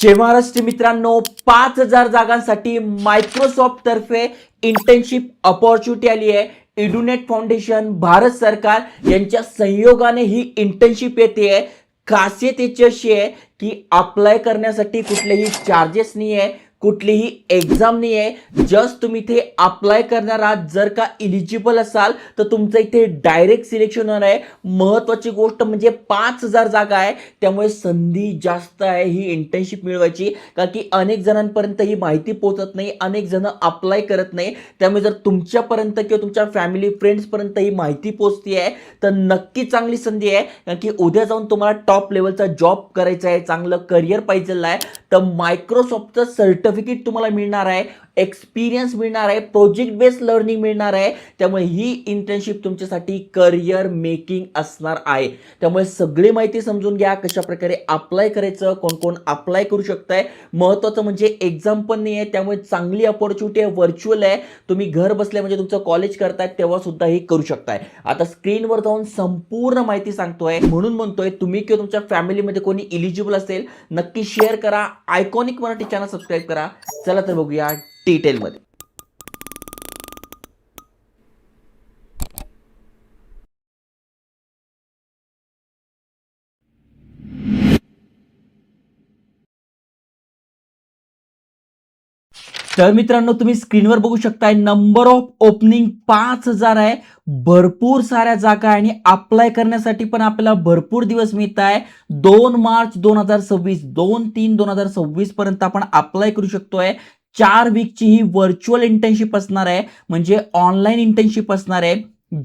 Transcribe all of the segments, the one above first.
जय महाराष्ट्र मित्रांनो, 5,000 जागांसाठी मायक्रोसॉफ्ट तर्फे इंटर्नशिप अपॉर्च्युनिटी आली आहे. एडुनेट फाउंडेशन, भारत सरकार यांच्या सहयोगाने ही इंटर्नशिप येते आहे. खासियत याची अशी आहे की अप्लाय करण्यासाठी कुठलेही चार्जेस नाही आहे, कुठलीही एक्झाम नाही आहे. जस्ट तुम्ही इथे अप्लाय करणार आहात. जर का इलिजिबल असाल तर तुमचं इथे डायरेक्ट सिलेक्शन होणार आहे. महत्वाची गोष्ट म्हणजे 5,000 जागा आहे, त्यामुळे संधी जास्त आहे ही इंटर्नशिप मिळवायची. कारण की अनेक जणांपर्यंत ही माहिती पोहोचत नाही, अनेक जण अप्लाय करत नाही. त्यामुळे जर तुमच्यापर्यंत किंवा तुमच्या फॅमिली फ्रेंड्सपर्यंत ही माहिती पोहोचते आहे तर नक्की चांगली संधी आहे. कारण की उद्या जाऊन तुम्हाला टॉप लेवलचा जॉब करायचा आहे, चांगलं करिअर पाहिजे आहे, तर मायक्रोसॉफ्टचं सर्टिफिकेट तुम्हाला मिळणार आहे, एक्सपिरियन्स मिळणार आहे, प्रोजेक्ट बेस्ड लर्निंग मिळणार आहे. त्यामुळे ही इंटर्नशिप तुमच्यासाठी करिअर मेकिंग असणार आहे. त्यामुळे सगळी माहिती समजून घ्या, कशा प्रकारे अप्लाय करायचं, कोण कोण अप्लाय करू शकताय. महत्त्वाचं म्हणजे एक्झाम पण नाही आहे, त्यामुळे चांगली अपॉर्च्युनिटी आहे, व्हर्च्युअल आहे. तुम्ही घर बसल्या म्हणजे तुमचं कॉलेज करताय तेव्हा सुद्धा हे करू शकताय. आता स्क्रीनवर जाऊन संपूर्ण माहिती सांगतोय, म्हणून म्हणतोय तुम्ही किंवा तुमच्या फॅमिलीमध्ये कोणी इलिजिबल असेल नक्की शेअर करा. आयकॉनिक मराठी चॅनल सबस्क्राईब करा. चला तर बघूया डिटेलमध्ये. तर मित्रांनो, तुम्ही स्क्रीनवर बघू शकताय नंबर ऑफ ओपनिंग 5,000 आहे. भरपूर साऱ्या जागा आहे आणि अप्लाय करण्यासाठी पण आपल्याला भरपूर दिवस मिळत आहे. 2 मार्च 2026, 2/3/2026 पर्यंत आपण अप्लाय करू शकतोय. 4 वीकची ही व्हर्च्युअल इंटर्नशिप असणार आहे, म्हणजे ऑनलाईन इंटर्नशिप असणार आहे,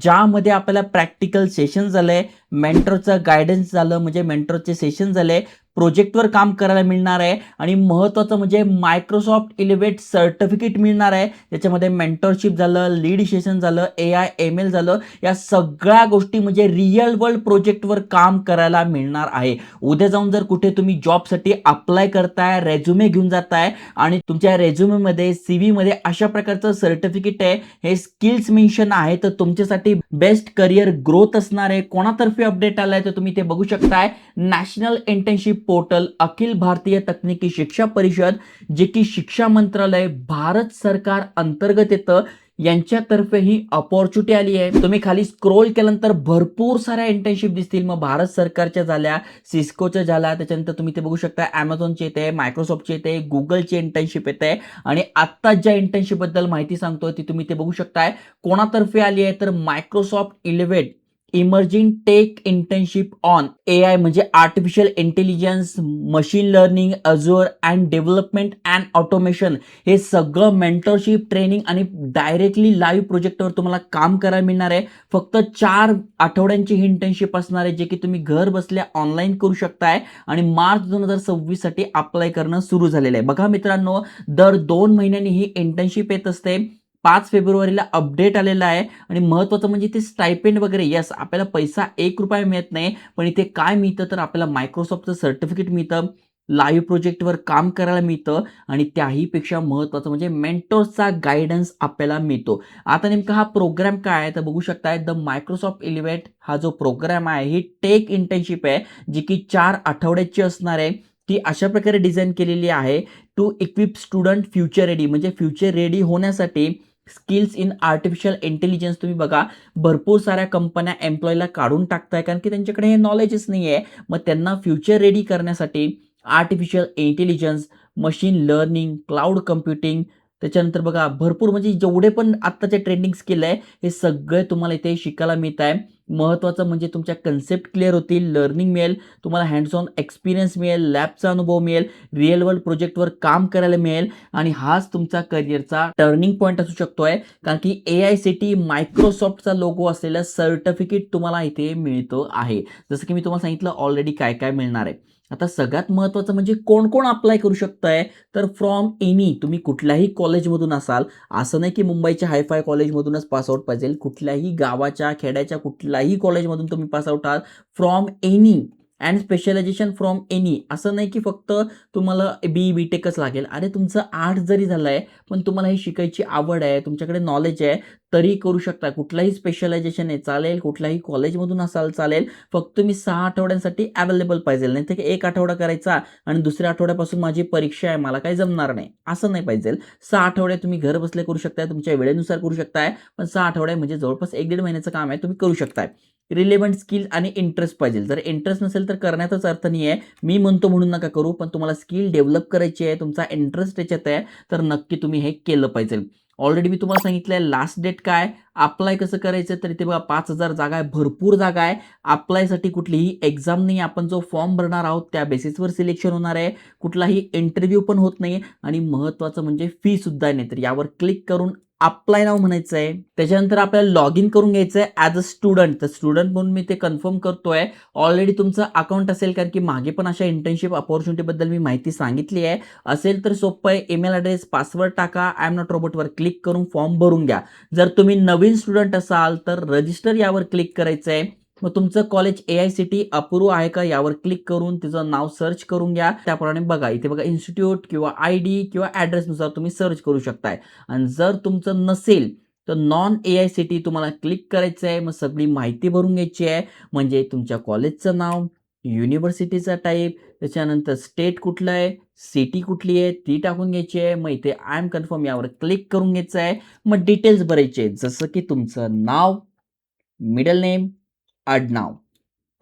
ज्यामध्ये आपल्याला प्रॅक्टिकल सेशन झालंय, मेंटरचं गायडन्स झालं, म्हणजे मेंटरचे सेशन झाले, प्रोजेक्टवर काम करायला मिळणार आहे. आणि महत्त्वाचं म्हणजे मायक्रोसॉफ्ट इलेव्हेट सर्टिफिकेट मिळणार आहे, त्याच्यामध्ये मेंटरशिप झालं, लीड सेशन झालं, AI/ML झालं. या सगळ्या गोष्टी म्हणजे रिअल वर्ल्ड प्रोजेक्टवर काम करायला मिळणार आहे. उद्या जाऊन जर कुठे तुम्ही जॉबसाठी अप्लाय करताय, रेझ्युमे घेऊन जाताय आणि तुमच्या रेझ्युमेमध्ये CV मध्ये अशा प्रकारचं सर्टिफिकेट आहे, हे स्किल्स मेन्शन आहे, तर तुमच्यासाठी बेस्ट करिअर ग्रोथ असणार आहे. कोणातर्फे अपडेट आलाय तर तुम्ही ते बघू शकताय. National internship portal, Akhil Bharatiya तकनीकी शिक्षा परिषद, जे की शिक्षा मंत्रालय, भारत सरकार अंतर्गत येतं, यांच्यातर्फे ही अपॉर्च्युनिटी आली आहे. तुम्ही खाली स्क्रोल केल्यानंतर भरपूर साऱ्या इंटर्नशिप दिसतील. मग भारत सरकारच्या झाल्या, सिस्कोच्या झाल्या, त्याच्यानंतर तुम्ही ते बघू शकता Amazonचे येते, मायक्रोसॉफ्टचे येते, गुगलची इंटर्नशिप येते. आणि आत्ता ज्या इंटर्नशिप बद्दल माहिती सांगतोय ती तुम्ही ते बघू शकताय. कोणातर्फे आली आहे तर Microsoft elevate emerging tech internship on AI, म्हणजे artificial intelligence, machine learning, Azure and development and automation. हे सगळं मेंटरशिप, ट्रेनिंग आणि डायरेक्टली लाईव्ह प्रोजेक्टवर तुम्हाला काम करायला मिळणार आहे. फक्त 4 आठवड्यांची ही इंटर्नशिप असणार आहे, जे की तुम्ही घर बसल्या ऑनलाईन करू शकताय. आणि मार्च 2026 साठी अप्लाय करणं सुरू झालेलं आहे. बघा मित्रांनो, दर 2 महिन्यांनी ही इंटर्नशिप येत असते. 5 फेब्रुवारीला अपडेट आलेला आहे. आणि महत्त्वाचं म्हणजे ते स्टायपेंड वगैरे, यस, आपल्याला पैसा 1 रुपया मिळत नाही, पण इथे काय मिळतं तर आपल्याला मायक्रोसॉफ्टचं सर्टिफिकेट मिळतं, लाईव्ह प्रोजेक्टवर काम करायला मिळतं, आणि त्याहीपेक्षा महत्त्वाचं म्हणजे मेंटॉर्सचा गायडन्स आपल्याला मिळतो. आता नेमका हा प्रोग्राम काय आहे तर बघू शकताय. द मायक्रोसॉफ्ट इलेव्हेट हा जो प्रोग्राम आहे ही टेक इंटर्नशिप आहे, जी की 4 आठवड्याची असणार आहे. ती अशा प्रकारे डिझाईन केलेली आहे to equip student future ready, म्हणजे फ्युचर रेडी होण्यासाठी स्किल्स इन आर्टिफिशियल इंटेलिजन्स. तुम्ही बघा, भरपूर साऱ्या कंपन्या एम्प्लॉयला काढून टाकताय कारण की त्यांच्याकडे हे नॉलेजच नाही आहे. मग त्यांना फ्युचर रेडी करण्यासाठी artificial intelligence, machine learning, cloud computing, त्याच्यानंतर बघा भरपूर, म्हणजे जेवढे पण आत्ताचे ट्रेंडिंग स्किल आहे हे सगळे तुम्हाला इथे शिकायला मिळत आहे. महत्त्वाचं म्हणजे तुमच्या कन्सेप्ट क्लिअर होतील, लर्निंग मिळेल, तुम्हाला हँड्स ऑन एक्सपिरियन्स मिळेल, लॅबचा अनुभव मिळेल, रिअल वर्ल्ड प्रोजेक्टवर काम करायला मिळेल. आणि हाच तुमचा करिअरचा टर्निंग पॉईंट असू शकतोय, कारण की AICTE मायक्रोसॉफ्टचा लोगो असलेलं सर्टिफिकेट तुम्हाला इथे मिळतं आहे. जसं की मी तुम्हाला सांगितलं ऑलरेडी काय काय मिळणार आहे. आता सगळ्यात महत्त्वाचं म्हणजे कोण कोण अप्लाय करू शकताय तर फ्रॉम एनी, तुम्ही कुठल्याही कॉलेजमधून असाल, असं नाही की मुंबईच्या हायफाय कॉलेजमधूनच पासआउट पाहिजे, कुठल्याही गावाच्या खेड्याच्या कुठल्याही कॉलेजमधून तुम्ही पासआउट आहात, from any and specialization from any. असं नाही की फक्त तुम्हाला बी टेकच लागेल. अरे तुमचं आर्ट जरी झालंय पण तुम्हाला हे शिकायची आवड आहे, तुमच्याकडे नॉलेज आहे, तरी करू शकता. कुठलाही स्पेशलायझेशन आहे चालेल, कुठल्याही कॉलेजमधून असाल चालेल. फक्त तुम्ही 6 आठवड्यांसाठी अवेलेबल पाहिजे. नाहीतर 1 आठवडा करायचा आणि दुसऱ्या आठवड्यापासून माझी परीक्षा आहे, मला काही जमणार नाही, असं नाही पाहिजे. 6 आठवडे तुम्ही घर बसले करू शकताय, तुमच्या वेळेनुसार करू शकताय. पण 6 आठवडे म्हणजे जवळपास 1-1.5 महिन्याचं काम आहे, तुम्ही करू शकताय. रिलेव्हंट स्किल आणि इंटरेस्ट पाहिजे. जर इंटरेस्ट नसेल तर करण्याचाच अर्थ नाही आहे. मी म्हणतो म्हणून नका करू, पण तुम्हाला स्किल डेव्हलप करायची आहे, तुमचा इंटरेस्ट याच्यात आहे, तर नक्की तुम्ही हे केलं पाहिजे. ऑलरेडी मी तुम्हाला सांगितलंय लास्ट डेट काय, अप्लाय कसं करायचं, तर इथे बघा 5,000 जागा आहे, भरपूर जागा आहे. अप्लायसाठी कुठलीही एक्झाम नाही, आपण जो फॉर्म भरणार आहोत त्या बेसिसवर सिलेक्शन होणार आहे. कुठलाही इंटरव्ह्यू पण होत नाही आणि महत्त्वाचं म्हणजे फी सुद्धा नाही. तर यावर क्लिक करून अप्लाय नाव म्हणायचं आहे. त्याच्यानंतर आपल्याला लॉग इन करून घ्यायचं आहे ॲज अ स्टुडंट. तर स्टुडंट म्हणून मी ते कन्फर्म करतोय. ऑलरेडी तुमचं अकाउंट असेल, कारण की मागे पण अशा इंटर्नशिप अपॉर्च्युनिटीबद्दल मी माहिती सांगितली आहे. असेल तर सोपं आहे, ईमेल ॲड्रेस, पासवर्ड टाका, आय एम नॉट रोबोटवर क्लिक करून फॉर्म भरून घ्या. जर तुम्ही नवीन स्टुडंट असाल तर रजिस्टर यावर क्लिक करायचं आहे. मग तुमचं कॉलेज AICTE अप्रूव्ह आहे का यावर क्लिक करून तिचं नाव सर्च करून घ्या. त्याप्रमाणे बघा इथे बघा इन्स्टिट्यूट किंवा ID किंवा ॲड्रेसनुसार तुम्ही सर्च करू शकताय. आणि जर तुमचं नसेल तर नॉन AICTE तुम्हाला क्लिक करायचं आहे. मग सगळी माहिती भरून घ्यायची आहे, म्हणजे तुमच्या कॉलेजचं नाव, युनिव्हर्सिटीचा टाईप, त्याच्यानंतर स्टेट कुठलं आहे, सिटी कुठली आहे ती टाकून घ्यायची आहे. मग इथे आय एम कन्फर्म यावर क्लिक करून घ्यायचं आहे. मग डिटेल्स भरायचे आहेत, जसं की तुमचं नाव, मिडल नेम, आडनाव,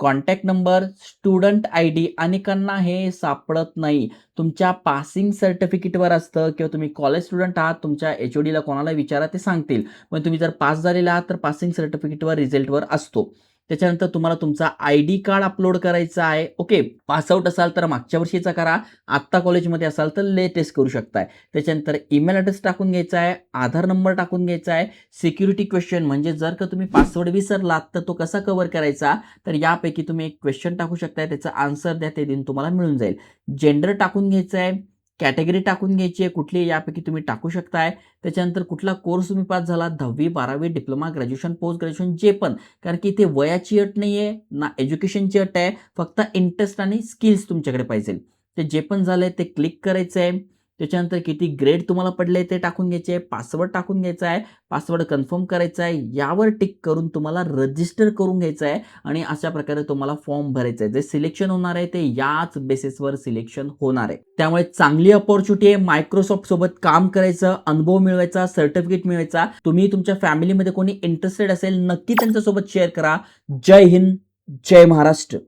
कॉन्टॅक्ट नंबर, स्टुडंट ID. अनेकांना हे सापडत नाही. तुमच्या पासिंग सर्टिफिकेटवर असतं किंवा तुम्ही कॉलेज स्टुडंट आहात, तुमच्या HODला कोणाला विचारा ते सांगतील. पण तुम्ही जर पास झालेला आहात तर पासिंग सर्टिफिकेटवर रिझल्टवर असतो. त्याच्यानंतर तुम्हाला तुमचा ID कार्ड अपलोड करायचा आहे. ओके, पासआउट असाल तर मागच्या वर्षीचा करा, आत्ता कॉलेजमध्ये असाल तर लेटेस्ट करू शकताय. त्याच्यानंतर ईमेल ॲड्रेस टाकून घ्यायचा आहे, आधार नंबर टाकून घ्यायचा आहे. सिक्युरिटी क्वेश्चन म्हणजे जर का तुम्ही पासवर्ड विसरलात तर तो कसा कव्हर करायचा, तर यापैकी तुम्ही एक क्वेश्चन टाकू शकताय, त्याचा आन्सर द्या, ते दिन तुम्हाला मिळून जाईल. जेंडर टाकून घ्यायचं आहे, कॅटेगरी टाकून घ्यायची आहे, कुठली यापैकी तुम्ही टाकू शकताय. त्याच्यानंतर कुठला कोर्स तुम्ही पास झाला, 10वी 12वी डिप्लोमा ग्रॅज्युएशन पोस्ट ग्रॅज्युएशन जे पण, कारण की इथे वयाची अट नाही आहे ना एज्युकेशनची अट आहे, फक्त इंटरेस्ट आणि स्किल्स तुमच्याकडे पाहिजे. ते जे पण झालंय ते क्लिक करायचं आहे. त्याच्यानंतर किती ग्रेड तुम्हाला पडले ते टाकून घ्यायचे आहे, पासवर्ड टाकून घ्यायचा आहे, पासवर्ड कन्फर्म करायचा आहे. यावर टिक करून तुम्हाला रजिस्टर करून घ्यायचं आहे आणि अशा प्रकारे तुम्हाला फॉर्म भरायचा आहे. जे सिलेक्शन होणार आहे ते याच बेसिसवर सिलेक्शन होणार आहे. त्यामुळे चांगली अपॉर्च्युनिटी आहे. मायक्रोसॉफ्ट सोबत काम करायचं, अनुभव मिळवायचा, सर्टिफिकेट मिळवायचा. तुम्ही तुमच्या फॅमिलीमध्ये कोणी इंटरेस्टेड असेल नक्की त्यांच्यासोबत शेअर करा. जय हिंद, जय महाराष्ट्र.